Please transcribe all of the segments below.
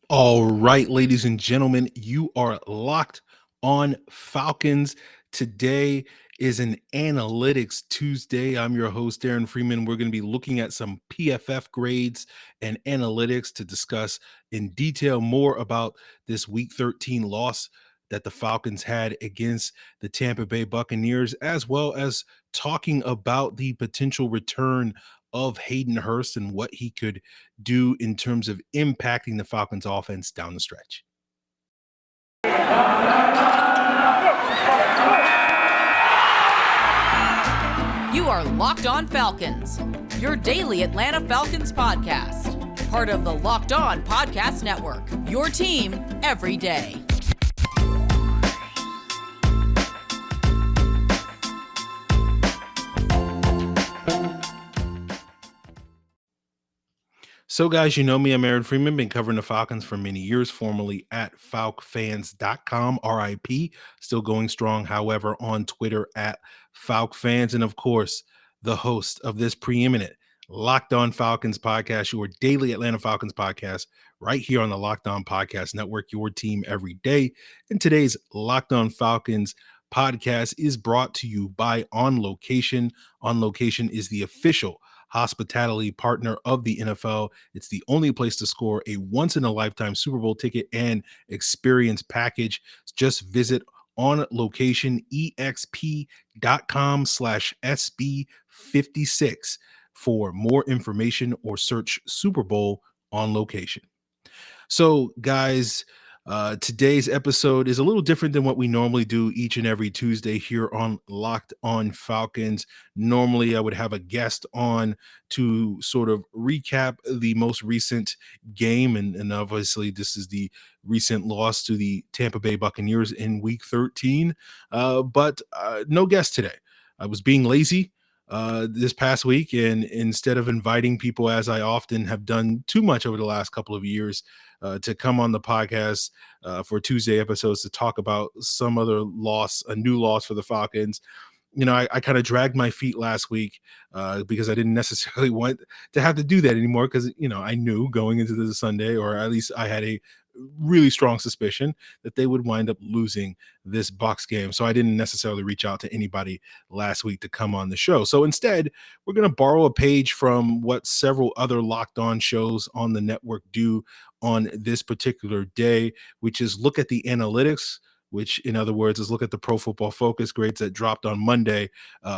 All right, ladies and gentlemen, you are locked on Falcons. Today is an Analytics Tuesday. I'm your host, Darren Freeman. We're going to be looking at some PFF grades and analytics to discuss in detail more about this Week 13 loss that the Falcons had against the Tampa Bay Buccaneers, as well as talking about the potential return of Hayden Hurst and what he could do in terms of impacting the Falcons offense down the stretch. You are Locked On Falcons, your daily Atlanta Falcons podcast. Part of the Locked On Podcast Network, your team every day. So, guys, you know me. I'm Aaron Freeman, been covering the Falcons for many years, formerly at FalcFans.com, RIP, still going strong, however, on Twitter at FalcFans. And of course, the host of this preeminent Locked On Falcons podcast, your daily Atlanta Falcons podcast, right here on the Locked On Podcast Network, your team every day. And today's Locked On Falcons podcast is brought to you by On Location. On Location is the official hospitality partner of the NFL. It's the only place to score a once-in-a-lifetime Super Bowl ticket and experience package. Just visit onlocationexp.com/SB56 for more information or search Super Bowl On Location. So, guys, today's episode is a little different than what we normally do each and every Tuesday here on Locked On Falcons. Normally, I would have a guest on to sort of recap the most recent game. And obviously, this is the recent loss to the Tampa Bay Buccaneers in Week 13. But no guest today. I was being lazy this past week, and instead of inviting people, as I often have done too much over the last couple of years, to come on the podcast for Tuesday episodes to talk about some other loss, a new loss for the Falcons. I kind of dragged my feet last week because I didn't necessarily want to have to do that anymore because, I knew going into the Sunday, or at least I had a really strong suspicion that they would wind up losing this Bucs game. So I didn't necessarily reach out to anybody last week to come on the show. So instead, we're going to borrow a page from what several other Locked On shows on the network do on this particular day, which is look at the analytics, which in other words is look at the Pro Football Focus grades that dropped on Monday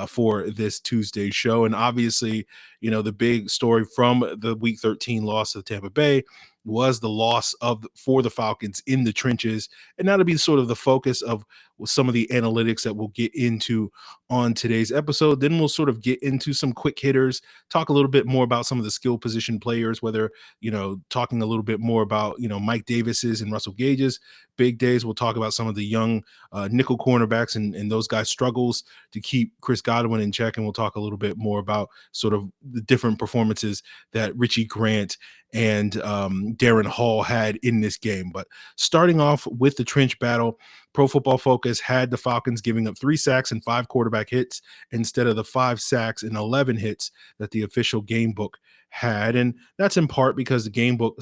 for this Tuesday show. And obviously, the big story from the Week 13 loss of Tampa Bay was the loss for the Falcons in the trenches. And that'll be sort of the focus of some of the analytics that we'll get into on today's episode. Then we'll sort of get into some quick hitters, talk a little bit more about some of the skill position players, whether, talking a little bit more about, Mike Davis's and Russell Gage's big days. We'll talk about some of the young nickel cornerbacks and those guys' struggles to keep Chris Godwin in check. And we'll talk a little bit more about sort of the different performances that Richie Grant and Darren Hall had in this game. But starting off with the trench battle, Pro Football Focus had the Falcons giving up 3 sacks and 5 quarterback hits instead of the 5 sacks and 11 hits that the official game book had. And that's in part because the game book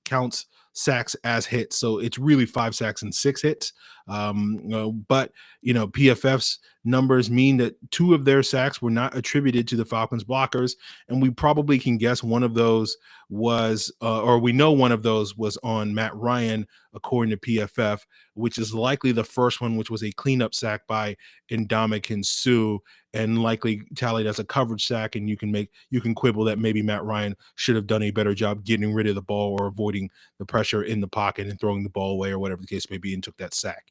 counts sacks as hits. So it's really 5 sacks and 6 hits. But PFF's numbers mean that 2 of their sacks were not attributed to the Falcons blockers. And we probably can guess one of those was, or we know one of those was on Matt Ryan, according to PFF, which is likely the first one, which was a cleanup sack by Ndamukong Suh, and likely tallied as a coverage sack. And you can quibble that maybe Matt Ryan should have done a better job getting rid of the ball or avoiding the pressure in the pocket and throwing the ball away or whatever the case may be, and took that sack.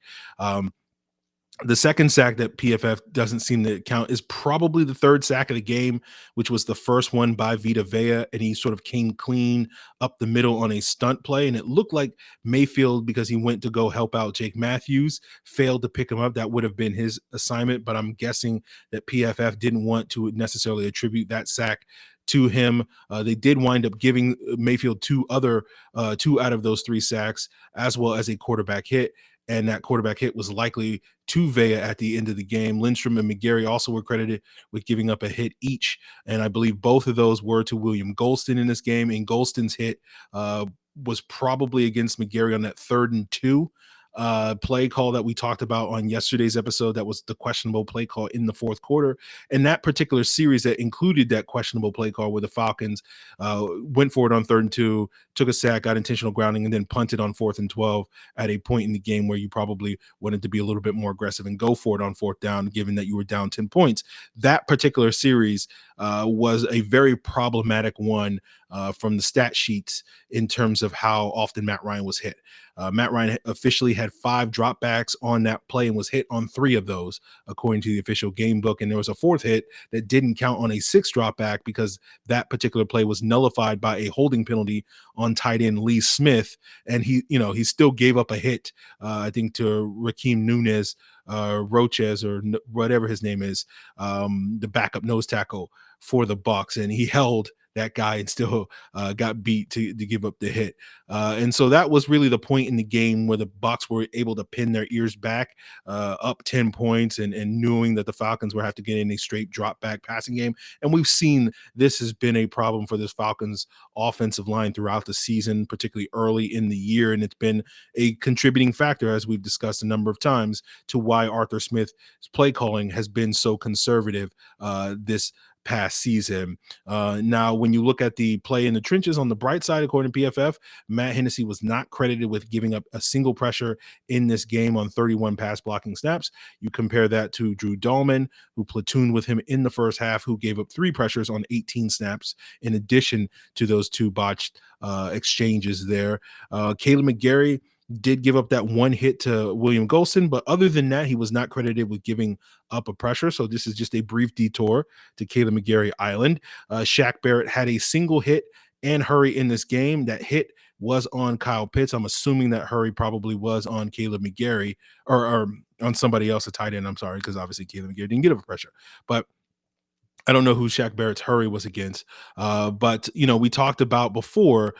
The second sack that PFF doesn't seem to count is probably the third sack of the game, which was the first one by Vita Vea, and he sort of came clean up the middle on a stunt play, and it looked like Mayfield, because he went to go help out Jake Matthews, failed to pick him up. That would have been his assignment, but I'm guessing that PFF didn't want to necessarily attribute that sack to him. They did wind up giving Mayfield two out of those 3 sacks, as well as a quarterback hit. And that quarterback hit was likely to Vea at the end of the game. Lindstrom and McGarry also were credited with giving up a hit each. And I believe both of those were to William Golston in this game. And Golston's hit was probably against McGarry on that 3rd and 2 play call that we talked about on yesterday's episode. That was the questionable play call in the 4th quarter. And that particular series that included that questionable play call where the Falcons went for it on 3rd and 2, took a sack, got intentional grounding, and then punted on 4th and 12 at a point in the game where you probably wanted to be a little bit more aggressive and go for it on 4th down, given that you were down 10 points. That particular series was a very problematic one from the stat sheets in terms of how often Matt Ryan was hit. Matt Ryan officially had 5 dropbacks on that play and was hit on 3 of those, according to the official game book. And there was a 4th hit that didn't count on a 6th dropback because that particular play was nullified by a holding penalty on tight end Lee Smith. And he still gave up a hit, I think, to Raheem Nunez, Roches, or whatever his name is, the backup nose tackle for the Bucs, and he held that guy and still got beat to give up the hit. And so that was really the point in the game where the Bucs were able to pin their ears back, up 10 points, and knowing that the Falcons would have to get in a straight drop back passing game. And we've seen this has been a problem for this Falcons offensive line throughout the season, particularly early in the year. And it's been a contributing factor, as we've discussed a number of times, to why Arthur Smith's play calling has been so conservative this past season. Now, when you look at the play in the trenches on the bright side, according to PFF, Matt Hennessy was not credited with giving up a single pressure in this game on 31 pass blocking snaps. You compare that to Drew Dahlman, who platooned with him in the first half, who gave up 3 pressures on 18 snaps, in addition to those 2 botched exchanges there. Caleb McGarry did give up that 1 hit to William Golston, but other than that, he was not credited with giving up a pressure. So this is just a brief detour to Caleb McGarry Island. Shaq Barrett had a single hit and hurry in this game. That hit was on Kyle Pitts. I'm assuming that hurry probably was on Caleb McGarry or on somebody else, a tight end. I'm sorry, because obviously Caleb McGarry didn't get a pressure, but I don't know who Shaq Barrett's hurry was against. But we talked about before,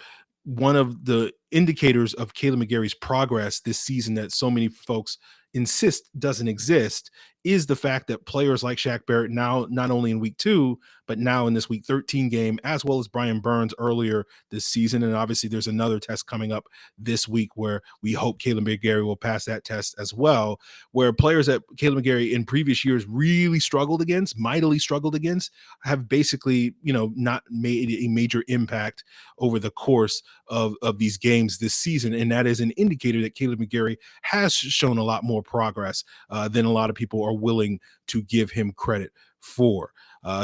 one of the indicators of Caleb McGarry's progress this season that so many folks insist doesn't exist is the fact that players like Shaq Barrett now, not only in week 2, but now in this week 13 game, as well as Brian Burns earlier this season. And obviously there's another test coming up this week where we hope Caleb McGarry will pass that test as well, where players that Caleb McGarry in previous years really mightily struggled against, have basically, not made a major impact over the course of these games this season. And that is an indicator that Caleb McGarry has shown a lot more progress than a lot of people are willing to give him credit for.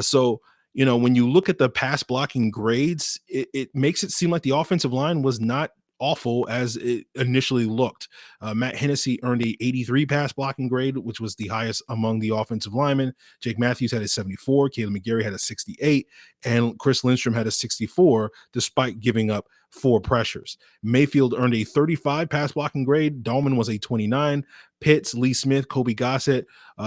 So when you look at the pass blocking grades, it makes it seem like the offensive line was not awful as it initially looked. Matt Hennessy earned a 83 pass blocking grade, which was the highest among the offensive linemen. Jake Matthews had a 74, Caleb McGarry had a 68, and Chris Lindstrom had a 64, despite giving up 4 pressures. Mayfield earned a 35 pass blocking grade. Dahlman was a 29. Pitts, Lee Smith, Kobe Gossett,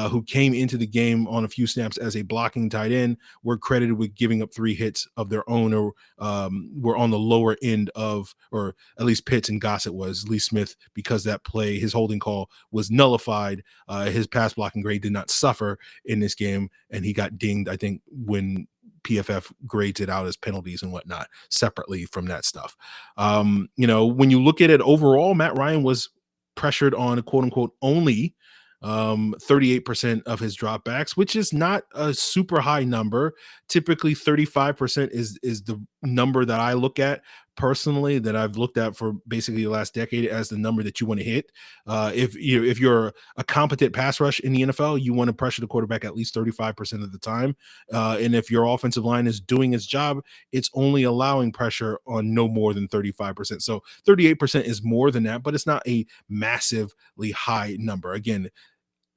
who came into the game on a few snaps as a blocking tight end, were credited with giving up 3 hits of their own, or were on the lower end of, or at least Pitts and Gossett was. Lee Smith, because that play, his holding call was nullified, his pass blocking grade did not suffer in this game, and he got dinged, I think, when PFF grades it out as penalties and whatnot separately from that stuff. When you look at it overall, Matt Ryan was pressured on quote unquote only 38% of his dropbacks, which is not a super high number. Typically 35% is the number that I look at personally, that I've looked at for basically the last decade as the number that you want to hit. If you're a competent pass rush in the NFL, you want to pressure the quarterback at least 35% of the time. And if your offensive line is doing its job, it's only allowing pressure on no more than 35%. So 38% is more than that, but it's not a massively high number. Again,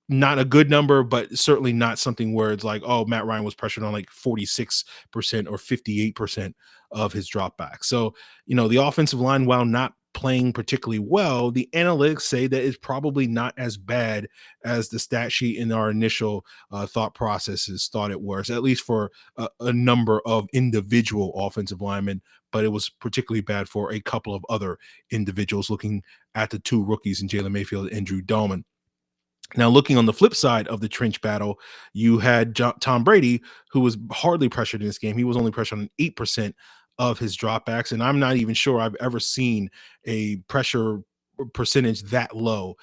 not a good number, but certainly not something where it's like, oh, Matt Ryan was pressured on like 46% or 58% of his dropback. So, the offensive line, while not playing particularly well, the analytics say that it's probably not as bad as the stat sheet in our initial thought processes thought it was, at least for a number of individual offensive linemen, but it was particularly bad for a couple of other individuals, looking at the 2 rookies in Jalen Mayfield and Drew Dahlman. Now, looking on the flip side of the trench battle, you had Tom Brady, who was hardly pressured in this game. He was only pressured on 8% of his dropbacks. And I'm not even sure I've ever seen a pressure percentage that low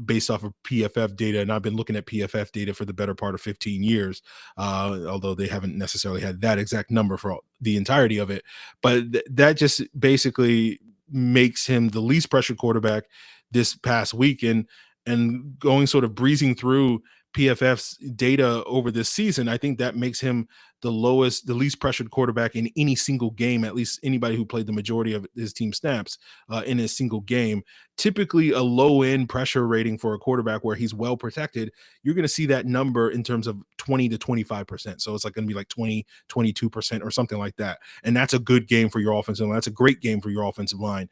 based off of PFF data. And I've been looking at PFF data for the better part of 15 years, although they haven't necessarily had that exact number for the entirety of it. But that just basically makes him the least pressured quarterback this past week. And going sort of breezing through PFF's data over this season, I think that makes him the least pressured quarterback in any single game, at least anybody who played the majority of his team snaps in a single game. Typically a low end pressure rating for a quarterback where he's well protected, you're going to see that number in terms of 20 to 25%. So it's like going to be like 20, 22% or something like that. And that's a good game for your offensive line. That's a great game for your offensive line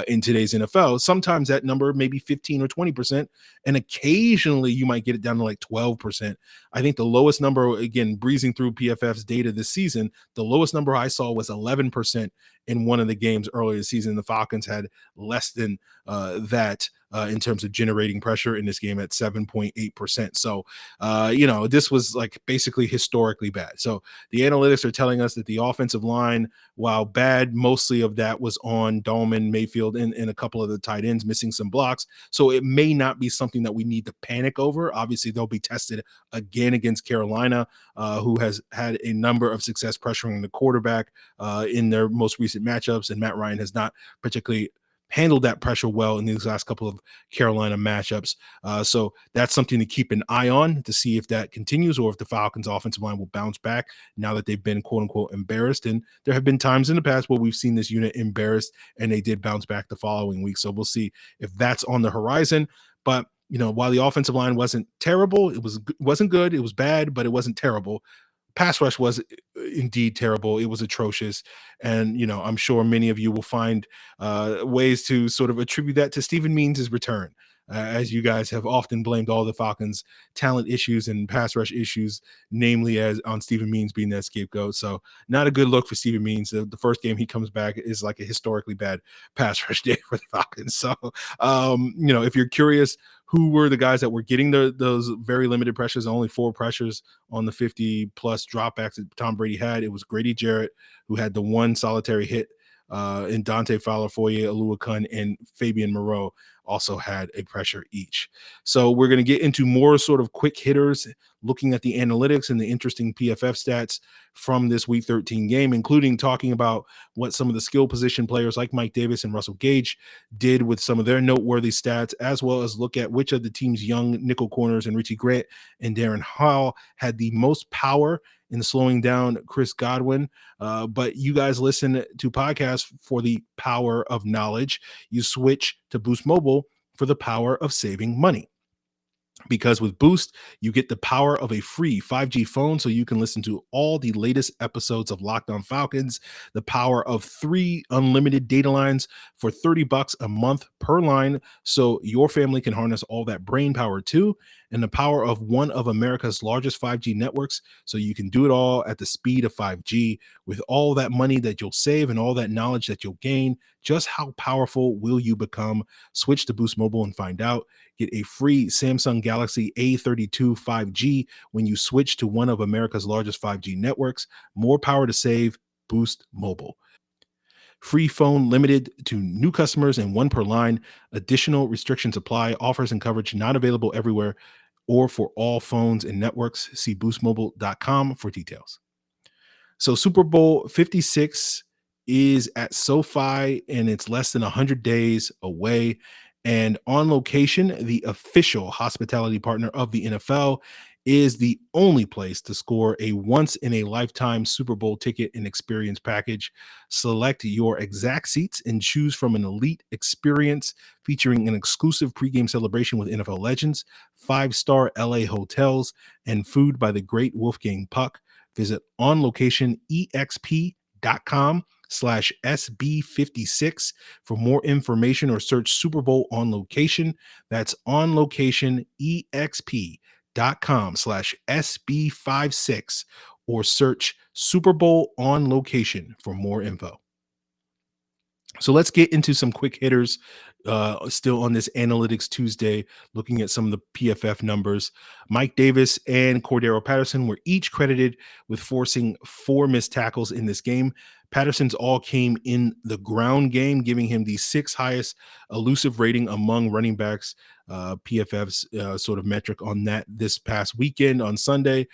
in today's NFL. Sometimes that number may be 15 or 20%. And occasionally you might get it down to like 12%. I think the lowest number, again, breezing through PFF's data this season, the lowest number I saw was 11% in one of the games earlier this season. The Falcons had less than that in terms of generating pressure in this game at 7.8%. So, this was like basically historically bad. So the analytics are telling us that the offensive line, while bad, mostly of that was on Dahlman, Mayfield, and a couple of the tight ends missing some blocks. So it may not be something that we need to panic over. Obviously, they'll be tested again against Carolina, who has had a number of success pressuring the quarterback in their most recent matchups, and Matt Ryan has not particularly handled that pressure well in these last couple of Carolina matchups. So that's something to keep an eye on to see if that continues or if the Falcons offensive line will bounce back now that they've been quote unquote embarrassed. And there have been times in the past where we've seen this unit embarrassed and they did bounce back the following week. So we'll see if that's on the horizon. But while the offensive line wasn't terrible, wasn't good, it was bad, but it wasn't terrible. Pass rush was indeed terrible. It was atrocious. And, I'm sure many of you will find ways to sort of attribute that to Stephen Means' return. As you guys have often blamed all the Falcons' talent issues and pass rush issues, namely as on Stephen Means being that scapegoat. So not a good look for Stephen Means. The first game he comes back is like a historically bad pass rush day for the Falcons. So, if you're curious, who were the guys that were getting those very limited pressures, only 4 pressures on the 50 plus dropbacks that Tom Brady had? It was Grady Jarrett, who had the one solitary hit, and Dante Fowler, Foye Oluokun, and Fabian Moreau also had a pressure each. So we're going to get into more sort of quick hitters, looking at the analytics and the interesting PFF stats from this Week 13 game, including talking about what some of the skill position players like Mike Davis and Russell Gage did with some of their noteworthy stats, as well as look at which of the team's young nickel corners and Richie Grant and Darren Hall had the most power in slowing down Chris Godwin. But you guys listen to podcasts for the power of knowledge. You switch to Boost Mobile for the power of saving money. Because with Boost, you get the power of a free 5G phone so you can listen to all the latest episodes of Locked On Falcons, the power of 3 unlimited data lines for $30 a month per line so your family can harness all that brain power too, and the power of one of America's largest 5G networks so you can do it all at the speed of 5G. With all that money that you'll save and all that knowledge that you'll gain, just how powerful will you become? Switch to Boost Mobile and find out. Get a free Samsung Galaxy A32 5G when you switch to one of America's largest 5G networks. More power to save. Boost Mobile. Free phone limited to new customers and 1 per line. Additional restrictions apply. Offers and coverage not available everywhere or for all phones and networks. See boostmobile.com for details. So Super Bowl 56 is at SoFi and it's less than 100 days away. And On Location, the official hospitality partner of the NFL, is the only place to score a once-in-a-lifetime Super Bowl ticket and experience package. Select your exact seats and choose from an elite experience featuring an exclusive pregame celebration with NFL legends, 5-star LA hotels, and food by the great Wolfgang Puck. Visit onlocation.com/SB56 for more information or search Super Bowl On Location. That's onlocationexp.com/SB56 or search Super Bowl On Location for more info. So let's get into some quick hitters still on this Analytics Tuesday, looking at some of the PFF numbers. Mike Davis and Cordero Patterson were each credited with forcing 4 missed tackles in this game. Patterson's all came in the ground game, giving him the sixth highest elusive rating among running backs. PFF's sort of metric on that this past weekend on Sunday.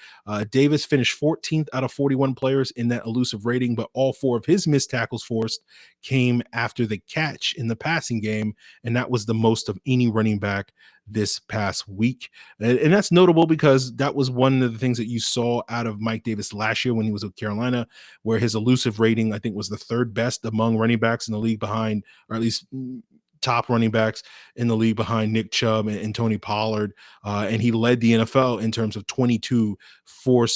Davis finished 14th out of 41 players in that elusive rating, but all four of his missed tackles forced came after the catch in the passing game, and that was the most of any running back this past week. And that's notable because that was one of the things that you saw out of Mike Davis last year when he was with Carolina, where his elusive rating, I think, was the third best among running backs in the league behind, or at least top running backs in the league behind Nick Chubb and Tony Pollard. And he led the NFL in terms of 22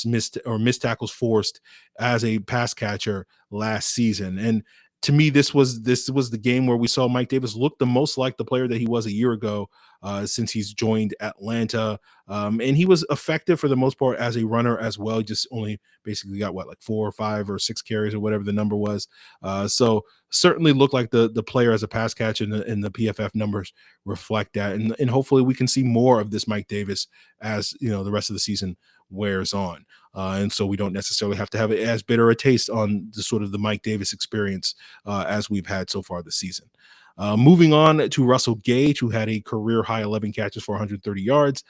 missed tackles forced as a pass catcher last season. And to me, this was the game where we saw Mike Davis look the most like the player that he was a year ago, since he's joined Atlanta. And he was effective for the most part as a runner as well. He just only basically got like 4 or 5 or 6 carries or whatever the number was. So certainly looked like the player as a pass catcher, and the PFF numbers reflect that. And hopefully we can see more of this Mike Davis as the rest of the season wears on. And so we don't necessarily have to have as bitter a taste on the sort of the Mike Davis experience as we've had so far this season. Moving on to Russell Gage, who had a career high 11 catches for 130 yards.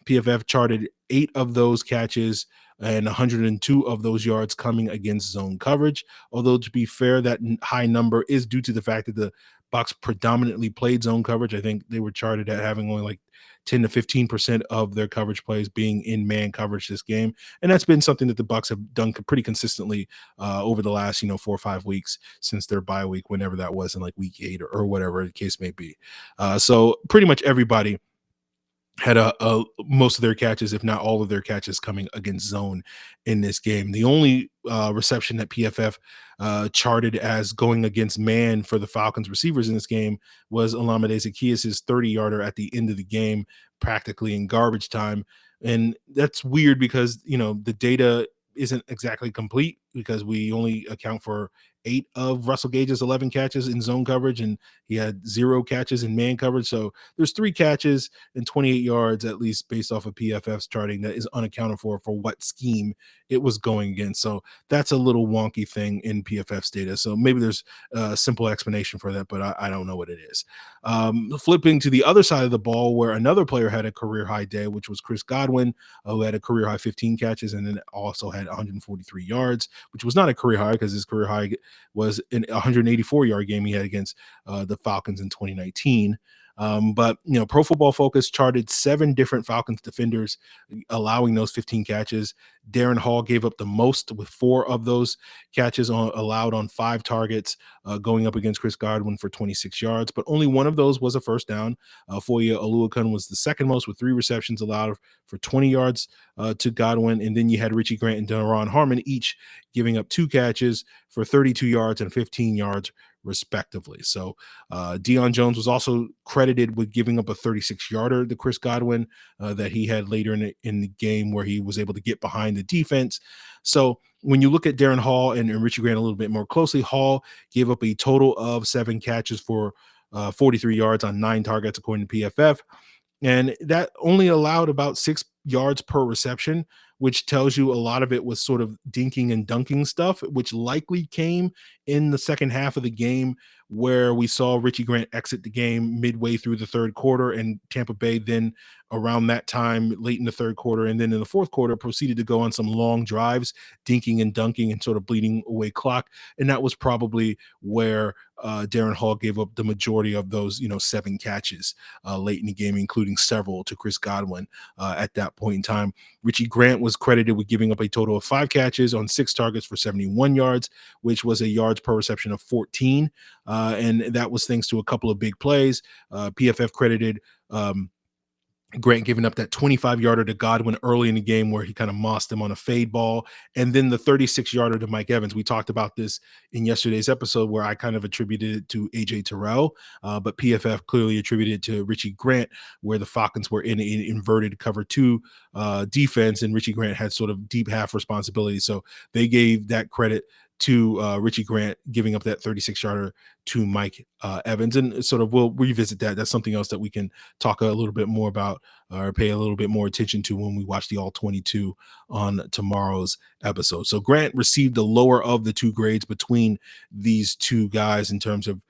PFF charted 8 of those catches and 102 of those yards coming against zone coverage. Although, to be fair, that high number is due to the fact that the Bucs predominantly played zone coverage. I think they were charted at having only like 10 to 15% of their coverage plays being in man coverage this game. And that's been something that the Bucs have done pretty consistently over the last, 4 or 5 weeks since their bye week, whenever that was, in like week 8 or whatever the case may be. So pretty much everybody had most of their catches, if not all of their catches, coming against zone in this game. The only reception that PFF charted as going against man for the Falcons receivers in this game was Olamide Zaccheaus' 30-yarder at the end of the game, practically in garbage time. And that's weird because, the data isn't exactly complete, because we only account for 8 of Russell Gage's 11 catches in zone coverage, and he had 0 catches in man coverage. So there's 3 catches and 28 yards, at least based off of PFF's charting, that is unaccounted for what scheme it was going against. So that's a little wonky thing in PFF's data. So maybe there's a simple explanation for that, but I don't know what it is. Flipping to the other side of the ball, where another player had a career high day, which was Chris Godwin, who had a career high 15 catches and then also had 143 yards, which was not a career high because his career high was an 184-yard game he had against the Falcons in 2019. But Pro Football Focus charted 7 different Falcons defenders allowing those 15 catches. Darren Hall gave up the most with 4 of those catches allowed on 5 targets, going up against Chris Godwin for 26 yards, but only one of those was a first down. Foye Oluokun was the second most with 3 receptions allowed for 20 yards to Godwin. And then you had Richie Grant and Darren Harmon each giving up 2 catches for 32 yards and 15 yards respectively. So Deion Jones was also credited with giving up a 36-yarder to Chris Godwin that he had later in the game, where he was able to get behind the defense. So when you look at Darren Hall and Richie Grant a little bit more closely, Hall gave up a total of 7 catches for 43 yards on 9 targets, according to PFF. And that only allowed about 6 yards per reception, which tells you a lot of it was sort of dinking and dunking stuff, which likely came in the second half of the game, where we saw Richie Grant exit the game midway through the third quarter, and Tampa Bay then around that time, late in the third quarter, and then in the fourth quarter, proceeded to go on some long drives, dinking and dunking and sort of bleeding away clock. And that was probably where Darren Hall gave up the majority of those, 7 catches late in the game, including several to Chris Godwin at that point in time. Richie Grant was credited with giving up a total of 5 catches on 6 targets for 71 yards, which was a yards per reception of 14. And that was thanks to a couple of big plays. PFF credited Grant giving up that 25-yarder to Godwin early in the game, where he kind of mossed him on a fade ball, and then the 36-yarder to Mike Evans. We talked about this in yesterday's episode, where I kind of attributed it to AJ Terrell, but PFF clearly attributed it to Richie Grant, where the Falcons were in an inverted cover 2 defense, and Richie Grant had sort of deep half responsibility. So they gave that credit to Richie Grant giving up that 36-yarder to Mike Evans. And sort of we'll revisit that. That's something else that we can talk a little bit more about or pay a little bit more attention to when we watch the All 22 on tomorrow's episode. So Grant received the lower of the two grades between these two guys in terms of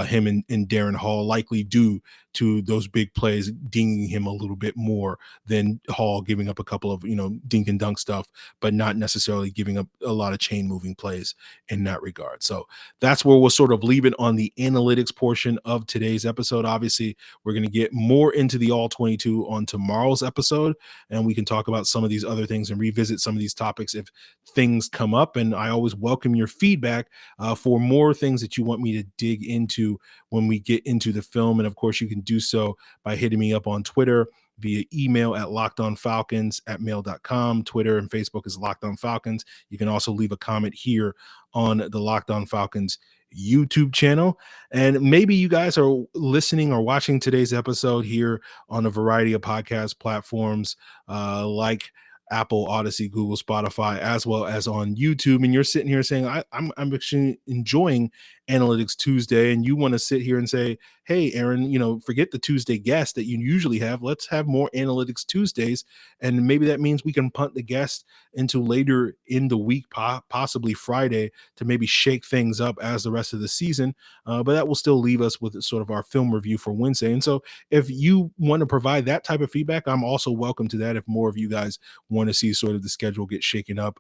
him and Darren Hall, likely due to those big plays dinging him a little bit more than Hall giving up a couple of, dink and dunk stuff, but not necessarily giving up a lot of chain moving plays in that regard. So that's where we'll sort of leave it on the analytics portion of today's episode. Obviously, we're going to get more into the All 22 on tomorrow's episode, and we can talk about some of these other things and revisit some of these topics if things come up. And I always welcome your feedback for more things that you want me to dig into when we get into the film. And of course, you can do so by hitting me up on Twitter via email at lockedonfalcons@mail.com. Twitter and Facebook is Locked On Falcons. You can also leave a comment here on the Locked On Falcons YouTube channel. And maybe you guys are listening or watching today's episode here on a variety of podcast platforms like Apple, Odyssey, Google, Spotify, as well as on YouTube. And you're sitting here saying, I'm actually enjoying Analytics Tuesday. And you want to sit here and say, hey, Aaron, forget the Tuesday guest that you usually have. Let's have more Analytics Tuesdays. And maybe that means we can punt the guest into later in the week, possibly Friday, to maybe shake things up as the rest of the season. But that will still leave us with sort of our film review for Wednesday. And so if you want to provide that type of feedback, I'm also welcome to that if more of you guys want to see sort of the schedule get shaken up.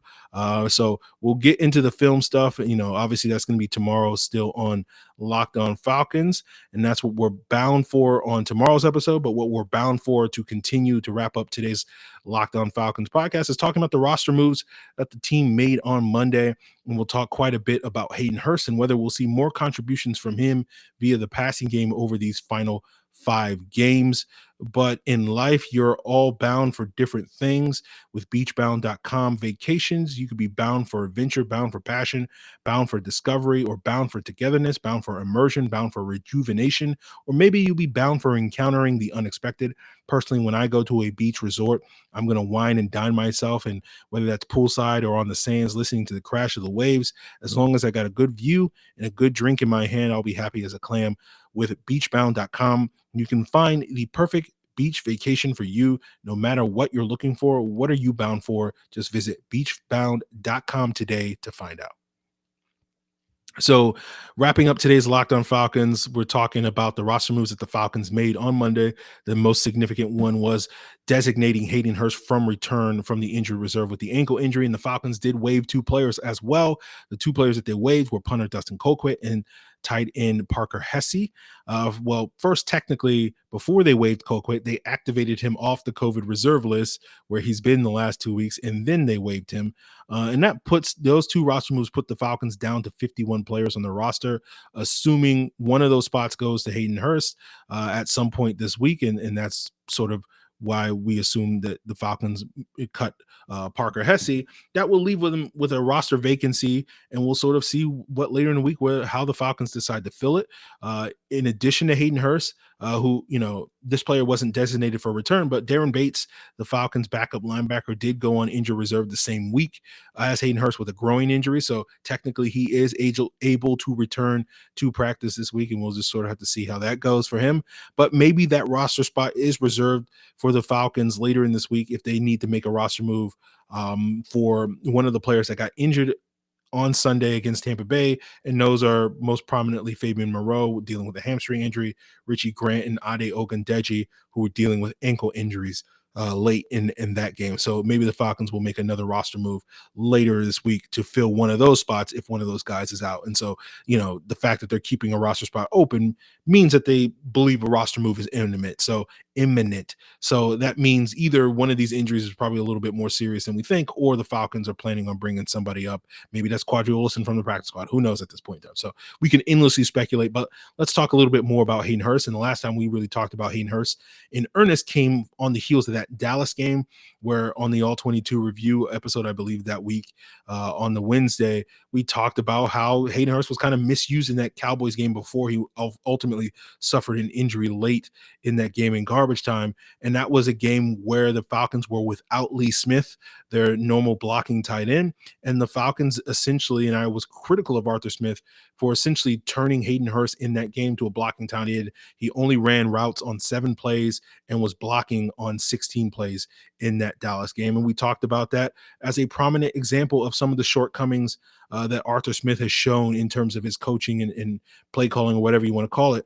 So we'll get into the film stuff. Obviously that's going to be tomorrow, still on Locked On Falcons, and that's what we're bound for on tomorrow's episode. But what we're bound for to continue to wrap up today's Locked On Falcons podcast is talking about the roster moves that the team made on Monday. And we'll talk quite a bit about Hayden Hurst and whether we'll see more contributions from him via the passing game over these final 5 games. But in life, you're all bound for different things. With beachbound.com vacations, you could be bound for adventure, bound for passion, bound for discovery, or bound for togetherness, bound for immersion, bound for rejuvenation, or maybe you'll be bound for encountering the unexpected. Personally, when I go to a beach resort, I'm going to wine and dine myself, and whether that's poolside or on the sands, listening to the crash of the waves, as long as I got a good view and a good drink in my hand, I'll be happy as a clam. With beachbound.com, you can find the perfect beach vacation for you, no matter what you're looking for. What are you bound for? Just visit beachbound.com today to find out. So wrapping up today's Locked On Falcons, we're talking about the roster moves that the Falcons made on Monday. The most significant one was designating Hayden Hurst from return from the injured reserve with the ankle injury, and the Falcons did waive 2 players as well. The 2 players that they waived were punter Dustin Colquitt and tight end Parker Hesse. First, technically, before they waived Colquitt, they activated him off the COVID reserve list where he's been the last 2 weeks, and then they waived him. And that puts those 2 roster moves, put the Falcons down to 51 players on the roster, assuming one of those spots goes to Hayden Hurst at some point this week. And that's sort of why we assume that the Falcons cut Parker Hesse. That will leave them with a roster vacancy, and we'll sort of see what later in the week how the Falcons decide to fill it. In addition to Hayden Hurst, who, this player wasn't designated for return, but Darren Bates, the Falcons backup linebacker, did go on injured reserve the same week as Hayden Hurst with a groin injury. So technically he is able to return to practice this week, and we'll just sort of have to see how that goes for him. But maybe that roster spot is reserved for the Falcons later in this week if they need to make a roster move for one of the players that got injured on Sunday against Tampa Bay, and those are most prominently Fabian Moreau dealing with a hamstring injury, Richie Grant and Ade Ogundeji, who were dealing with ankle injuries late in that game. So maybe the Falcons will make another roster move later this week to fill one of those spots if one of those guys is out. And so, the fact that they're keeping a roster spot open means that they believe a roster move is imminent. So that means either one of these injuries is probably a little bit more serious than we think, or the Falcons are planning on bringing somebody up. Maybe that's Quadri Olson from the practice squad. Who knows at this point, though? So we can endlessly speculate, but let's talk a little bit more about Hayden Hurst. And the last time we really talked about Hayden Hurst in earnest came on the heels of that Dallas game, where on the All 22 review episode, I believe that week on the Wednesday, we talked about how Hayden Hurst was kind of misused in that Cowboys game before he ultimately suffered an injury late in that game in garbage garbage time. And that was a game where the Falcons were without Lee Smith, their normal blocking tight end. And the Falcons essentially, and I was critical of Arthur Smith for essentially turning Hayden Hurst in that game to a blocking tight end. He only ran routes on 7 plays and was blocking on 16 plays in that Dallas game. And we talked about that as a prominent example of some of the shortcomings that Arthur Smith has shown in terms of his coaching and play calling, or whatever you want to call it.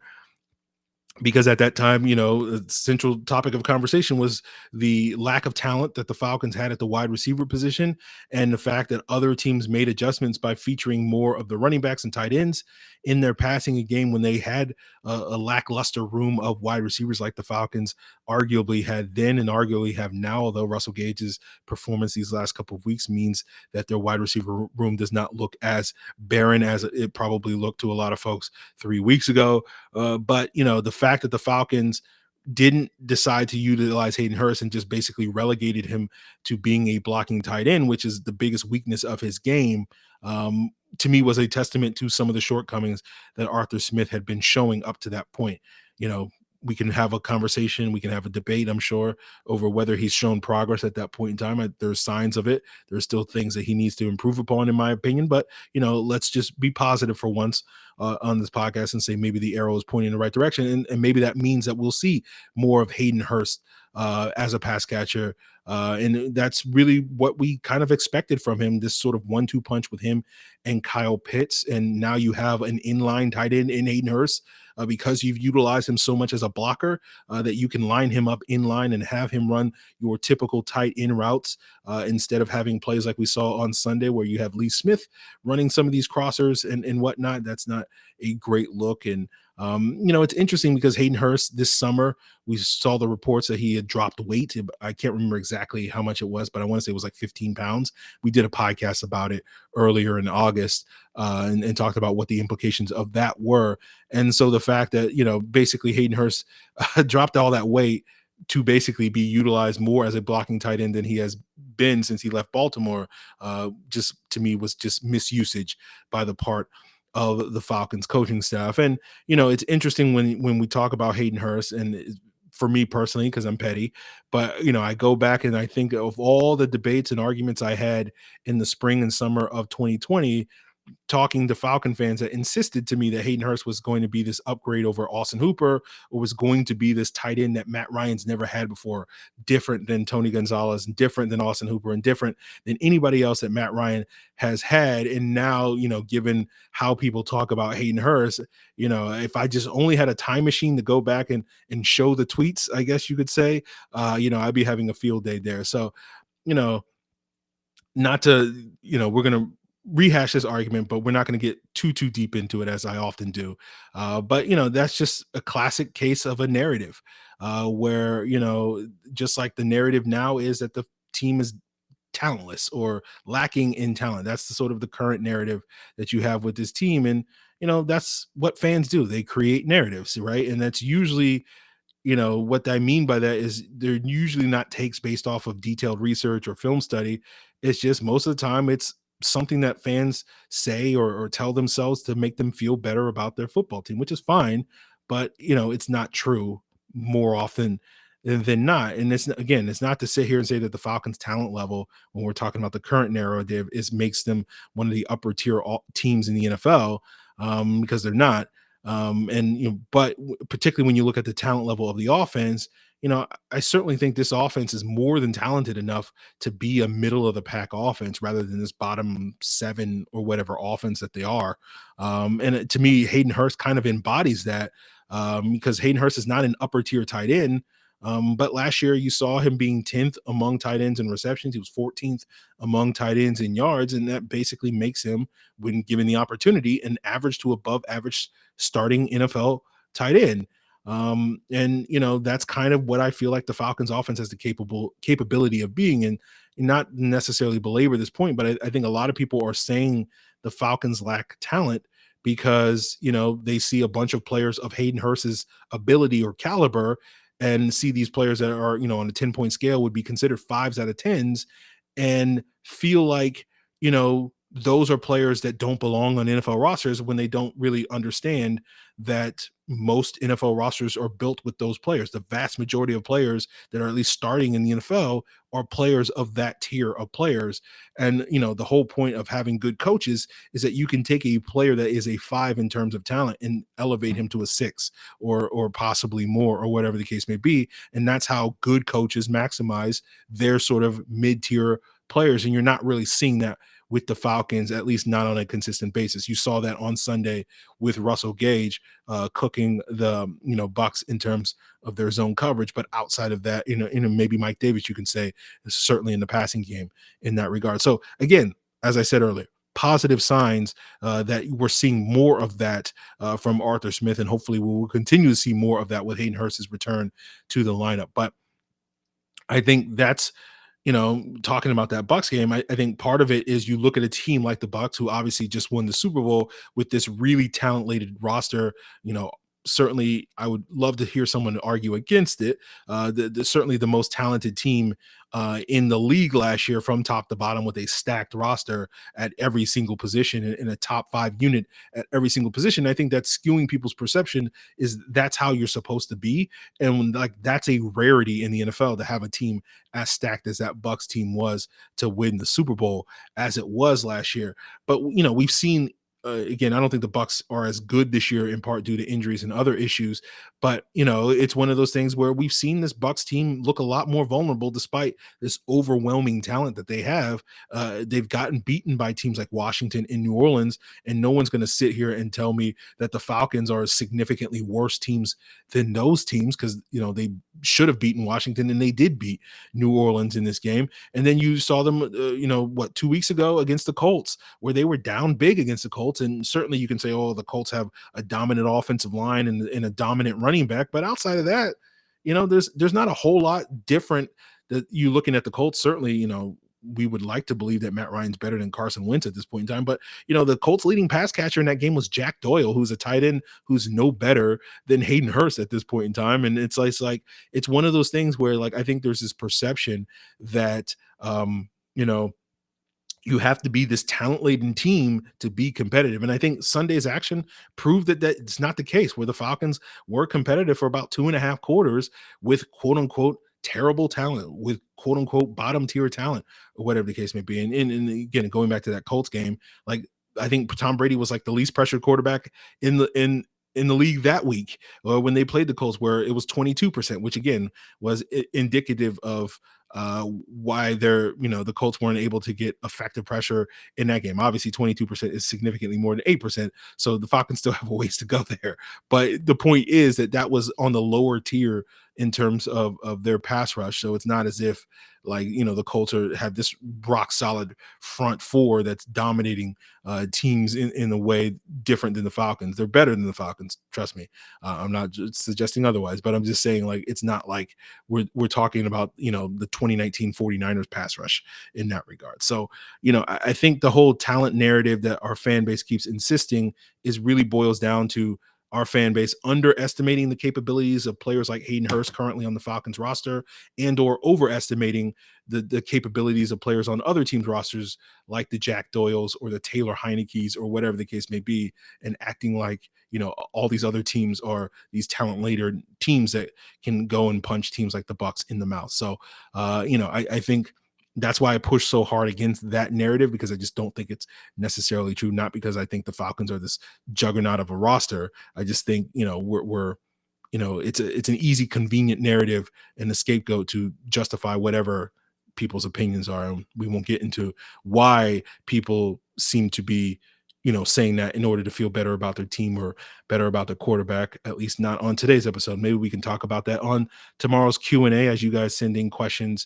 Because at that time, the central topic of conversation was the lack of talent that the Falcons had at the wide receiver position, and the fact that other teams made adjustments by featuring more of the running backs and tight ends in their passing game when they had a lackluster room of wide receivers like the Falcons arguably had then and arguably have now, although Russell Gage's performance these last couple of weeks means that their wide receiver room does not look as barren as it probably looked to a lot of folks 3 weeks ago. But the fact that the Falcons didn't decide to utilize Hayden Hurst and just basically relegated him to being a blocking tight end, which is the biggest weakness of his game, to me was a testament to some of the shortcomings that Arthur Smith had been showing up to that point. We can have a conversation, we can have a debate, I'm sure, over whether he's shown progress at that point in time. There's signs of it. There's still things that he needs to improve upon, in my opinion. But, let's just be positive for once on this podcast and say maybe the arrow is pointing in the right direction. And maybe that means that we'll see more of Hayden Hurst as a pass catcher. And that's really what we kind of expected from him, this sort of 1-2 punch with him and Kyle Pitts. And now you have an inline tight end in Hayden Hurst. Because you've utilized him so much as a blocker, that you can line him up in line and have him run your typical tight end routes instead of having plays like we saw on Sunday where you have Lee Smith running some of these crossers and whatnot. That's not a great look. And it's interesting because Hayden Hurst this summer, we saw the reports that he had dropped weight. I can't remember exactly how much it was, but I want to say it was like 15 pounds. We did a podcast about it earlier in August and talked about what the implications of that were. And so the fact that, basically Hayden Hurst dropped all that weight to basically be utilized more as a blocking tight end than he has been since he left Baltimore, just to me was just misusage by the part of the Falcons coaching staff. And, it's interesting when we talk about Hayden Hurst, and for me personally, because I'm petty, but, I go back and I think of all the debates and arguments I had in the spring and summer of 2020, talking to Falcon fans that insisted to me that Hayden Hurst was going to be this upgrade over Austin Hooper, or was going to be this tight end that Matt Ryan's never had before, different than Tony Gonzalez, different than Austin Hooper, and different than anybody else that Matt Ryan has had. And now, given how people talk about Hayden Hurst, if I just only had a time machine to go back and show the tweets, I guess you could say, I'd be having a field day there. So, not to, we're going to rehash this argument, but we're not going to get too deep into it, as I often do. But that's just a classic case of a narrative where just like the narrative now is that the team is talentless or lacking in talent. That's the sort of the current narrative that you have with this team. And that's what fans do. They create narratives, right? And that's usually, what I mean by that is they're usually not takes based off of detailed research or film study. It's just most of the time it's something that fans say or tell themselves to make them feel better about their football team, which is fine, but it's not true more often than not. And it's not to sit here and say that the Falcons talent level, when we're talking about the current narrative, makes them one of the upper tier teams in the NFL, because they're not. But particularly when you look at the talent level of the offense, I certainly think this offense is more than talented enough to be a middle of the pack offense rather than this bottom 7 or whatever offense that they are. To me, Hayden Hurst kind of embodies that, because Hayden Hurst is not an upper tier tight end. But last year you saw him being 10th among tight ends in receptions. He was 14th among tight ends in yards. And that basically makes him, when given the opportunity, an average to above average starting NFL tight end. That's kind of what I feel like the Falcons offense has the capability of being. And not necessarily belabor this point, but I think a lot of people are saying the Falcons lack talent because, they see a bunch of players of Hayden Hurst's ability or caliber and see these players that are, on a 10-point scale would be considered 5s out of 10s and feel like, those are players that don't belong on NFL rosters when they don't really understand that most NFL rosters are built with those players. The vast majority of players that are at least starting in the NFL are players of that tier of players. And, the whole point of having good coaches is that you can take a player that is a 5 in terms of talent and elevate him to a 6 or possibly more or whatever the case may be. And that's how good coaches maximize their sort of mid-tier players. And you're not really seeing that with the Falcons, at least not on a consistent basis. You saw that on Sunday with Russell Gage cooking the Bucks in terms of their zone coverage, but outside of that, maybe Mike Davis, you can say, is certainly in the passing game in that regard. So again, as I said earlier, positive signs that we're seeing more of that from Arthur Smith, and hopefully we will continue to see more of that with Hayden Hurst's return to the lineup. But I think that's talking about that Bucks game, I think part of it is you look at a team like the Bucks, who obviously just won the Super Bowl with this really talented roster. Certainly I would love to hear someone argue against it. Certainly the most talented team in the league last year from top to bottom, with a stacked roster at every single position in a top 5 unit at every single position. I think that's skewing people's perception, is that's how you're supposed to be. And that's a rarity in the NFL, to have a team as stacked as that Bucks team was to win the Super Bowl as it was last year. But we've seen, again, I don't think the Bucks are as good this year, in part due to injuries and other issues. But it's one of those things where we've seen this Bucks team look a lot more vulnerable despite this overwhelming talent that they have. They've gotten beaten by teams like Washington and New Orleans, and no one's going to sit here and tell me that the Falcons are significantly worse teams than those teams, because they should have beaten Washington, and they did beat New Orleans in this game. And then you saw them, 2 weeks ago against the Colts, where they were down big against the Colts. And certainly you can say, oh, the Colts have a dominant offensive line and a dominant running back. But outside of that, there's not a whole lot different that you looking at the Colts. Certainly, we would like to believe that Matt Ryan's better than Carson Wentz at this point in time. But, the Colts leading pass catcher in that game was Jack Doyle, who's a tight end who's no better than Hayden Hurst at this point in time. And it's one of those things where, I think there's this perception that, you have to be this talent-laden team to be competitive. And I think Sunday's action proved that it's not the case, where the Falcons were competitive for about 2.5 quarters with quote-unquote terrible talent, with quote-unquote bottom-tier talent, or whatever the case may be. And again, going back to that Colts game, I think Tom Brady was the least pressured quarterback in the league that week, when they played the Colts, where it was 22%, which again was indicative of why the Colts weren't able to get effective pressure in that game. Obviously 22% is significantly more than 8%, so the Falcons still have a ways to go there. But the point is that was on the lower tier in terms of their pass rush. So it's not as if the Colts have this rock solid front four that's dominating teams in a way different than the Falcons. They're better than the Falcons, trust me. I'm not suggesting otherwise, but I'm just saying it's not like we're talking about the 2019 49ers pass rush in that regard. So I think the whole talent narrative that our fan base keeps insisting is really boils down to our fan base underestimating the capabilities of players like Hayden Hurst currently on the Falcons roster, and or overestimating the capabilities of players on other teams' rosters, like the Jack Doyles or the Taylor Heineke's or whatever the case may be, and acting like all these other teams are these talent-laden teams that can go and punch teams like the Bucks in the mouth. So I think that's why I push so hard against that narrative, because I just don't think it's necessarily true. Not because I think the Falcons are this juggernaut of a roster. I just think, we're it's an easy, convenient narrative and a scapegoat to justify whatever people's opinions are. And we won't get into why people seem to be, saying that in order to feel better about their team or better about their quarterback, at least not on today's episode. Maybe we can talk about that on tomorrow's Q&A, as you guys send in questions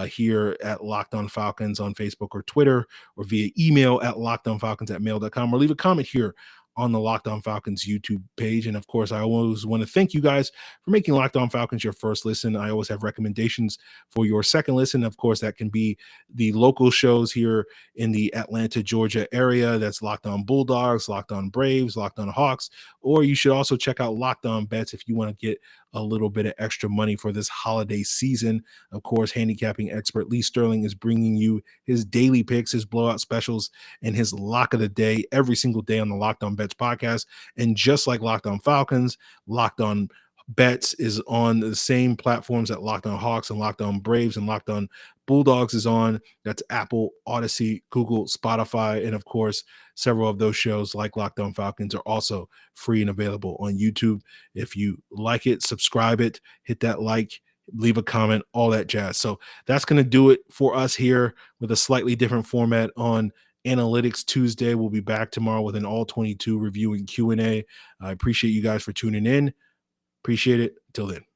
here at Locked On Falcons on Facebook or Twitter, or via email at lockedonfalcons@mail.com, or leave a comment here on the Locked On Falcons YouTube page. And of course, I always want to thank you guys for making Locked On Falcons your first listen. I always have recommendations for your second listen. Of course, that can be the local shows here in the Atlanta, Georgia area. That's Locked On Bulldogs, Locked On Braves, Locked On Hawks. Or you should also check out Locked On Bets if you want to get a little bit of extra money for this holiday season. Of course, handicapping expert Lee Sterling is bringing you his daily picks, his blowout specials, and his lock of the day every single day on the Locked On Bets podcast. And just like Locked On Falcons, Locked On Bets is on the same platforms that Locked On Hawks and Locked On Braves and Locked On Bulldogs is on. That's Apple, Odyssey, Google, Spotify, and of course, several of those shows like Locked On Falcons are also free and available on YouTube. If you like it, subscribe it, hit that like, leave a comment, all that jazz. So that's going to do it for us here with a slightly different format on Analytics Tuesday. We'll be back tomorrow with an all 22 review and Q&A. I appreciate you guys for tuning in. Appreciate it. Till then.